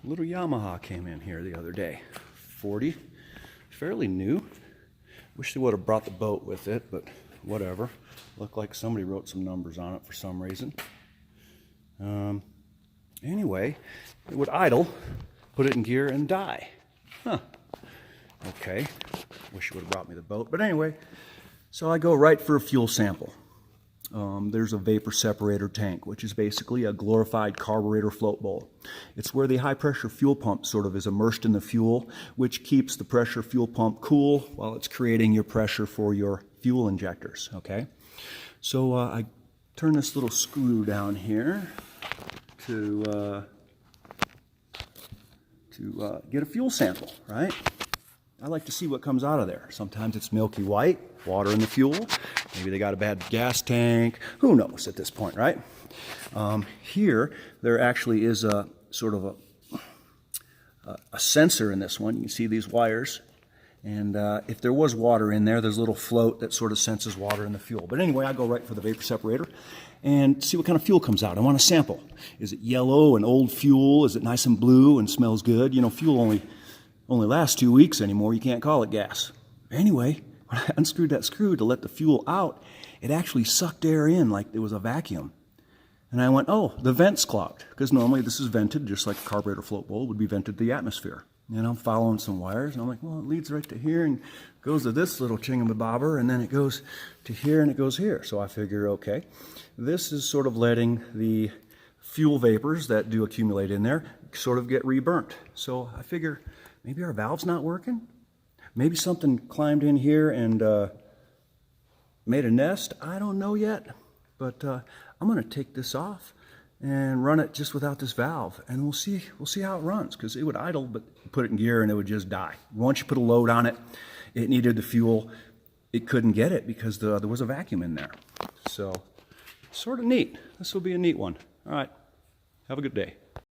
Little Yamaha came in here the other day. 40, fairly new. Wish they would have brought the boat with it, but whatever. Looked like somebody wrote some numbers on it for some reason. Anyway, it would idle, put it in gear, and die. Huh. Okay. Wish you would have brought me the boat. But anyway, so I go right for a fuel sample. There's a vapor separator tank, which is basically a glorified carburetor float bowl. It's where the high pressure fuel pump sort of is immersed in the fuel, which keeps the pressure fuel pump cool while it's creating your pressure for your fuel injectors, okay? So I turn this little screw down here to get a fuel sample, right? I like to see what comes out of there. Sometimes it's milky white, water in the fuel. Maybe they got a bad gas tank. Who knows at this point, right? Here, there actually is a sort of a sensor in this one. You can see these wires. And if there was water in there, there's a little float that sort of senses water in the fuel. But anyway, I go right for the vapor separator and see what kind of fuel comes out. I want a sample. Is it yellow and old fuel? Is it nice and blue and smells good? You know, fuel only lasts 2 weeks anymore. You can't call it gas. Anyway, when I unscrewed that screw to let the fuel out, it actually sucked air in like it was a vacuum. And I went, oh, the vent's clogged. Because normally this is vented, just like a carburetor float bowl would be vented to the atmosphere. And I'm following some wires, and I'm like, well, it leads right to here and goes to this little chingamabobber, and then it goes to here and it goes here. So I figure, okay, this is sort of letting the fuel vapors that do accumulate in there sort of get reburnt. So I figure maybe our valve's not working. Maybe something climbed in here and made a nest. I don't know yet, but I'm going to take this off and run it just without this valve, and we'll see how it runs, because it would idle, but put it in gear and it would just die. Once you put a load on it, it needed the fuel. It couldn't get it because there was a vacuum in there. So sort of neat. This will be a neat one. All right. Have a good day.